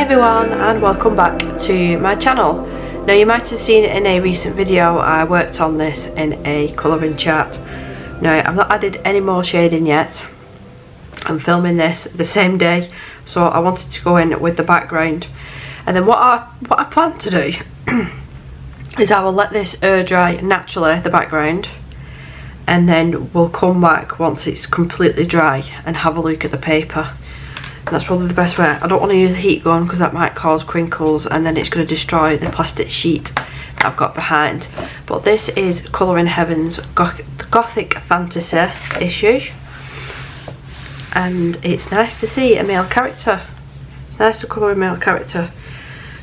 everyone, and welcome back to my channel. Now, you might have seen in a recent video I worked on this in a colouring chart. Now, I've not added any more shading yet. I'm filming this the same day, so I wanted to go in with the background. And then what I plan to do is I will let this air dry naturally, the background, and then we'll come back once it's completely dry and have a look at the paper. And that's probably the best way. I don't want to use the heat gun because that might cause crinkles and then it's going to destroy the plastic sheet that I've got behind. But this is Colouring Heaven's Gothic Fantasy issue, and it's nice to see a male character. It's nice to colour a male character.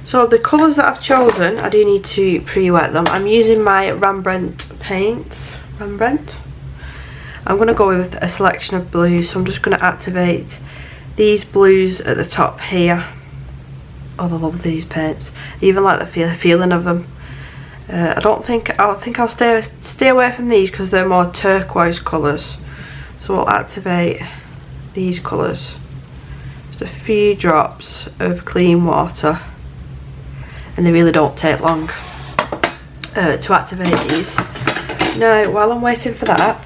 So the colours that I've chosen, I do need to pre-wet them. I'm using my Rembrandt paints. I'm going to go with a selection of blues, so I'm just going to activate these blues at the top here. Oh, I love these paints. I even like the feeling of them. I think I'll stay away from these because they're more turquoise colours. So I'll activate these colours. Just a few drops of clean water, and they really don't take long to activate these. Now, while I'm waiting for that,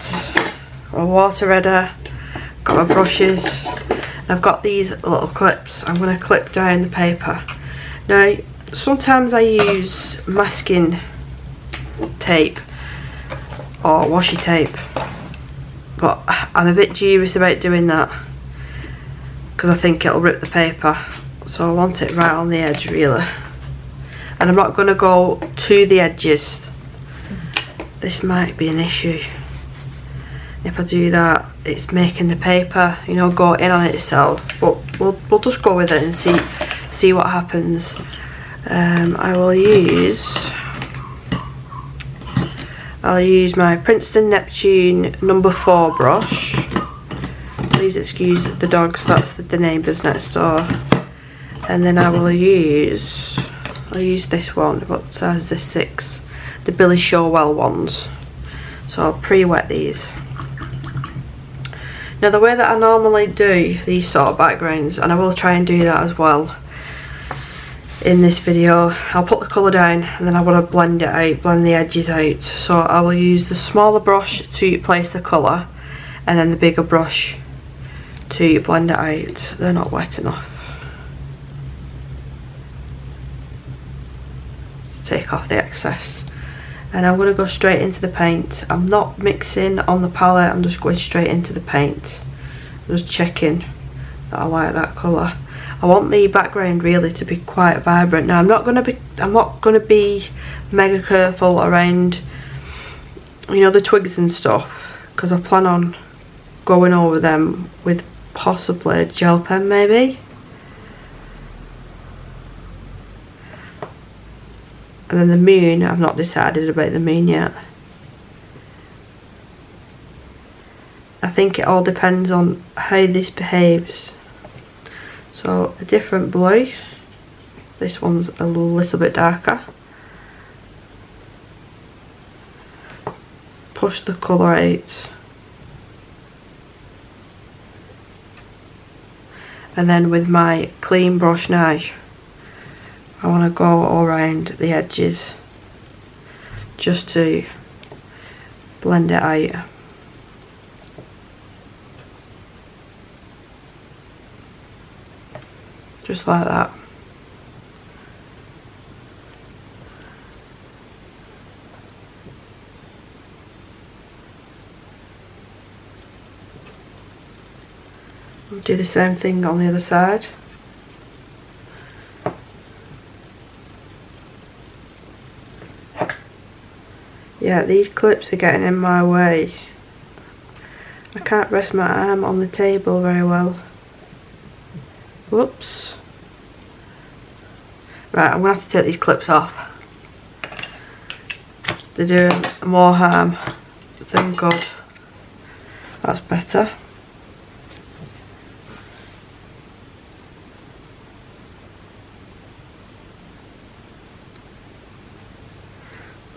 got my water ready, got my brushes. I've got these little clips. I'm going to clip down the paper. Now, sometimes I use masking tape or washi tape, but I'm a bit dubious about doing that because I think it'll rip the paper. So I want it right on the edge, really. And I'm not going to go to the edges. This might be an issue. If I do that, it's making the paper, you know, go in on itself. But we'll just go with it and see what happens. I'll use my Princeton Neptune number 4 brush. Please excuse the dogs, that's the neighbours next door. And then I'll use this one, what size is this, 6? The Billy Showell ones. So I'll pre-wet these. Now, the way that I normally do these sort of backgrounds, and I will try and do that as well in this video, I'll put the colour down and then I want to blend it out, blend the edges out. So I will use the smaller brush to place the colour and then the bigger brush to blend it out. They're not wet enough. Just take off the excess. And I'm going to go straight into the paint. I'm not mixing on the palette, I'm just going straight into the paint. I'm just checking that I like that colour. I want the background really to be quite vibrant. Now, I'm not going to be mega careful around, you know, the twigs and stuff, because I plan on going over them with possibly a gel pen maybe. And then the moon, I've not decided about the moon yet. I think it all depends on how this behaves. So a different blue. This one's a little bit darker. Push the colour out. And then with my clean brush now, I want to go all around the edges just to blend it out. Just like that. I'll do the same thing on the other side. Yeah, these clips are getting in my way. I can't rest my arm on the table very well. Whoops. Right, I'm going to have to take these clips off. They're doing more harm than good. That's better.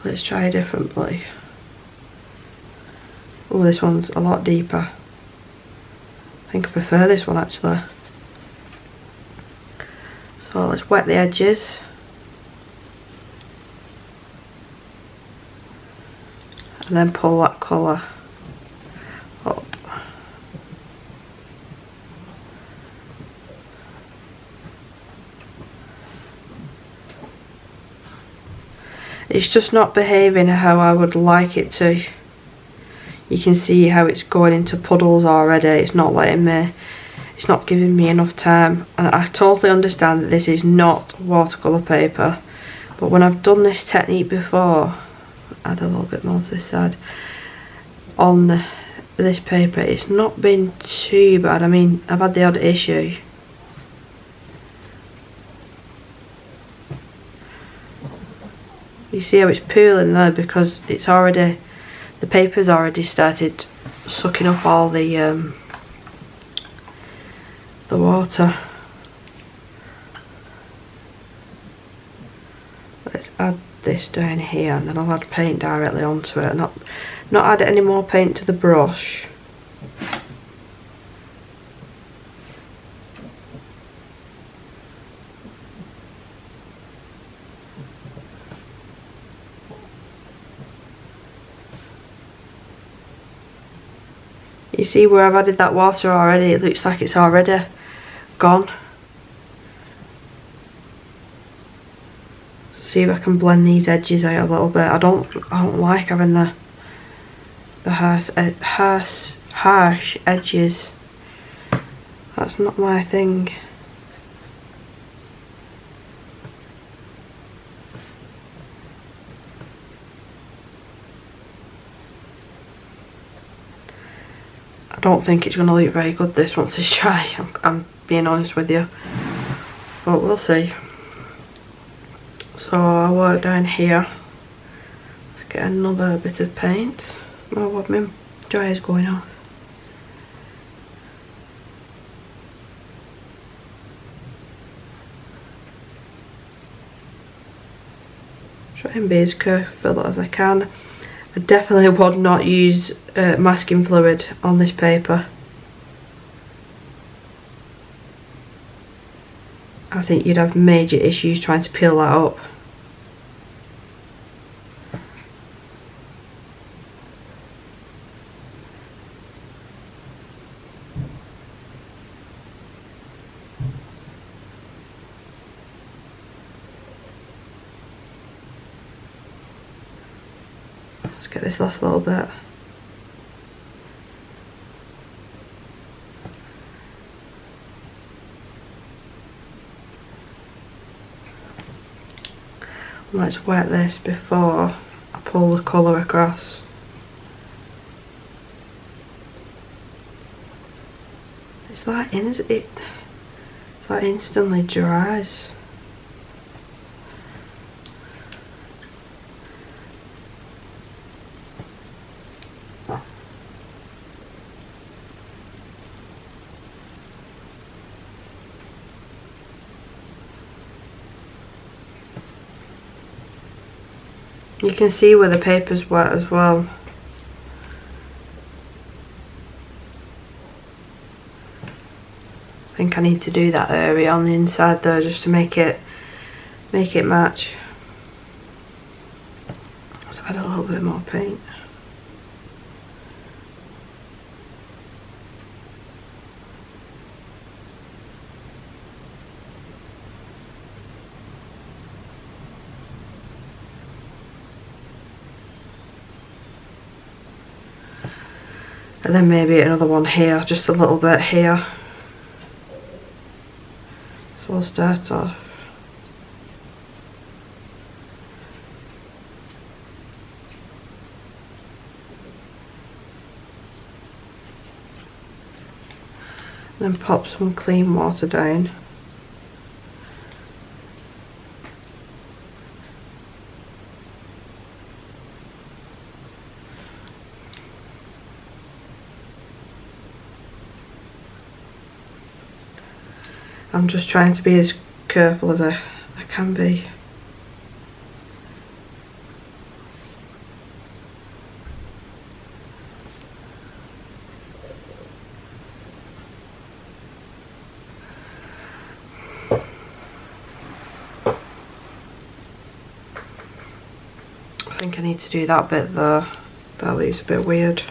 Let's try a different blue. Oh, this one's a lot deeper. I think I prefer this one actually. So So let's wet the edges. And then pull that colour up. It's just not behaving how I would like it to. You can see how it's going into puddles already. It's not letting me, it's not giving me enough time. And I totally understand that this is not watercolour paper, but when I've done this technique before, add a little bit more to this side, on this paper, it's not been too bad. I mean, I've had the odd issue. You see how it's pooling there because it's already, the paper's already started sucking up all the water. Let's add this down here, and then I'll add paint directly onto it. Not add any more paint to the brush. You see where I've added that water already, it looks like it's already gone. See if I can blend these edges out a little bit. I don't like having the harsh edges. That's not my thing. I don't think it's going to look very good this once it's dry. I'm being honest with you, but we'll see. So I'll work down here. Let's get another bit of paint. Oh, my dryer's going off. Try and be as careful as I can. I definitely would not use masking fluid on this paper. I think you'd have major issues trying to peel that up. Let's get this last little bit. Let's wet this before I pull the colour across. It's like instantly dries. You can see where the paper's wet as well. I think I need to do that area on the inside there just to make it match. So add a little bit more paint. And then maybe another one here, just a little bit here. So we'll start off. Then pop some clean water down. I'm just trying to be as careful as I can be. think I need to do that bit though. That leaves a bit weird.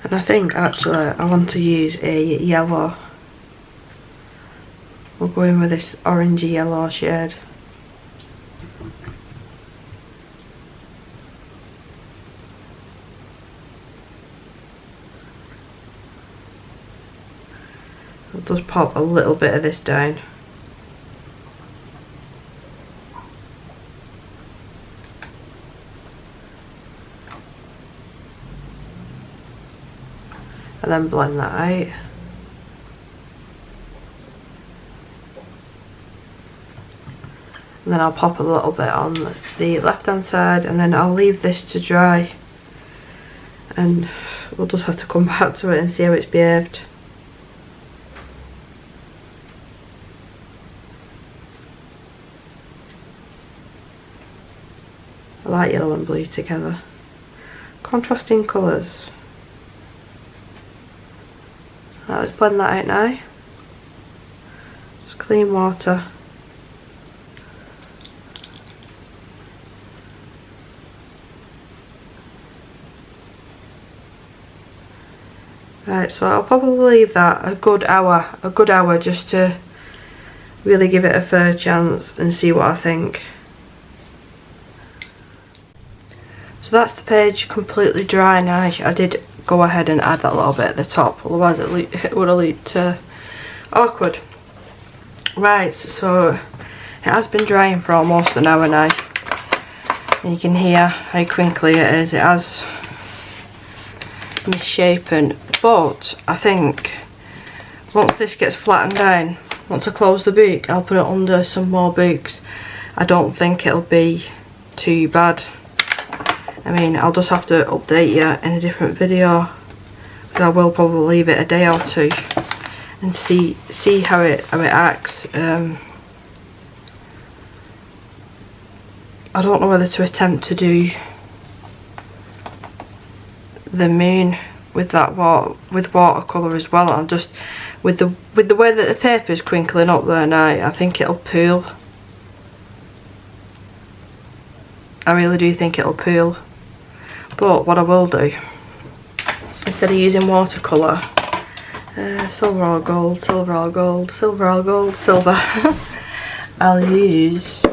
And I think actually I want to use a yellow. We'll go in with this orangey yellow shade. I'll just pop a little bit of this down. And then blend that out. And then I'll pop a little bit on the left hand side, and then I'll leave this to dry, and we'll just have to come back to it and see how it's behaved. I like yellow and blue together. Contrasting colours. Right, let's blend that out now. Just clean water. Right, so I'll probably leave that a good hour just to really give it a fair chance and see what I think. So that's the page completely dry now. I did go ahead and add that little bit at the top, otherwise it would have lead to awkward. Right, so it has been drying for almost an hour now, and you can hear how crinkly it is. It has misshapen, but I think once this gets flattened down, once I close the book, I'll put it under some more books. I don't think it'll be too bad. I mean, I'll just have to update you in a different video, but I will probably leave it a day or two and see how it acts. I don't know whether to attempt to do the moon with that watercolour as well. I'm just with the way that the paper is crinkling up there now, I think it'll pool. I really do think it'll pool. But what I will do, instead of using watercolour, silver or gold, silver or gold, silver or gold, silver, I'll use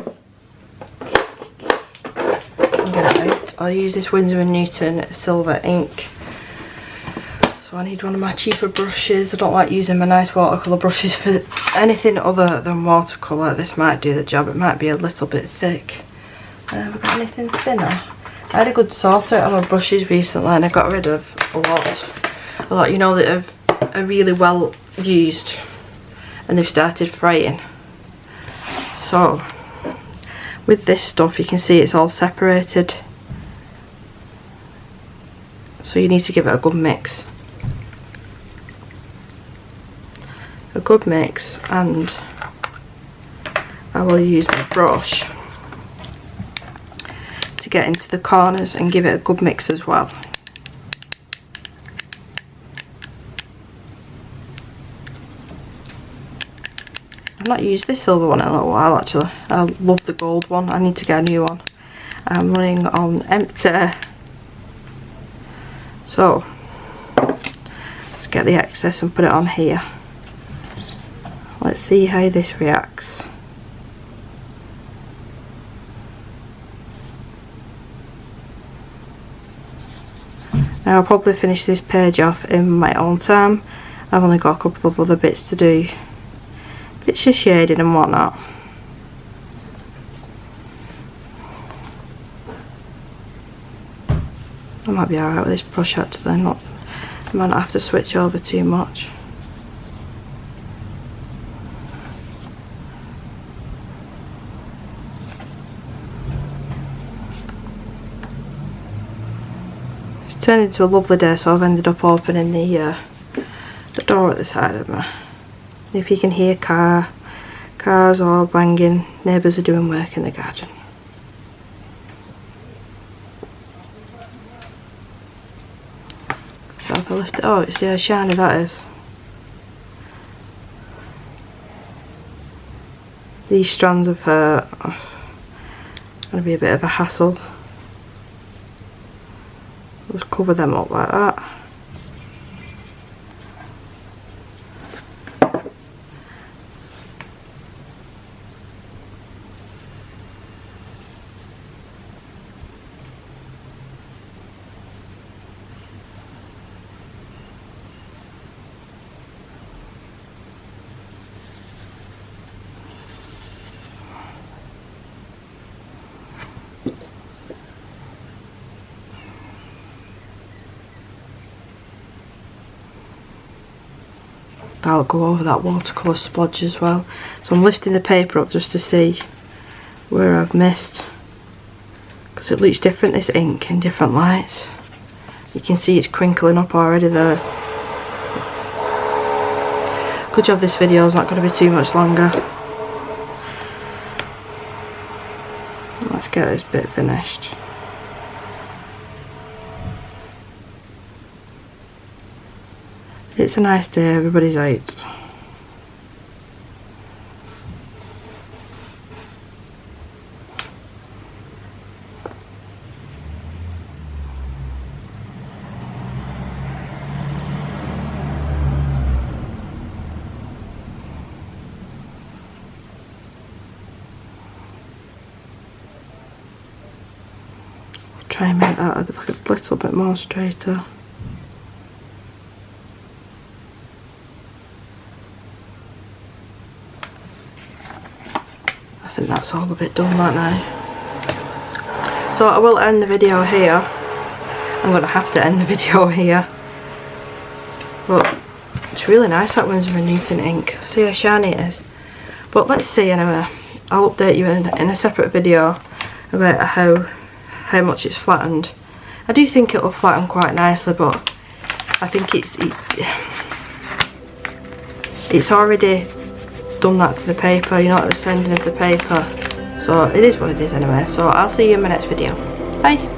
this Winsor & Newton silver ink. So I need one of my cheaper brushes. I don't like using my nice watercolour brushes for anything other than watercolour. This might do the job. It might be a little bit thick. Have we got anything thinner? I had a good sort out on my brushes recently, and I got rid of a lot, you know, that are really well used and they've started fraying. So with this stuff, you can see it's all separated, so you need to give it a good mix. And I will use my brush to get into the corners and give it a good mix as well. I've not used this silver one in a little while actually. I love the gold one. I need to get a new one. I'm running on empty. So let's get the excess and put it on here. Let's see how this reacts. Now I'll probably finish this page off in my own time. I've only got a couple of other bits to do. Bits of shading and whatnot. I might be alright with this brush actually, I might not have to switch over too much. Turned into a lovely day, so I've ended up opening the door at the side of me. If you can hear car Cars all banging, neighbours are doing work in the garden. So if I lift it, oh, see how shiny that is. These strands of hair are going to be a bit of a hassle. Just cover them up like that. That'll go over that watercolour splodge as well. So I'm lifting the paper up just to see where I've missed, because it looks different, this ink, in different lights. You can see it's crinkling up already there. Good job this video is not going to be too much longer. Let's get this bit finished. It's a nice day, everybody's out. Try and make that look a little bit more straighter. I think that's all of it done right now. So I will end the video here. I'm going to have to end the video here. But it's really nice, that Winsor & Newton ink. See how shiny it is. But let's see anyway. I'll update you in a separate video about how much it's flattened. I do think it will flatten quite nicely, but I think it's already done that to the paper, you know, at the sending of the paper. So it is what it is anyway. So I'll see you in my next video. Bye.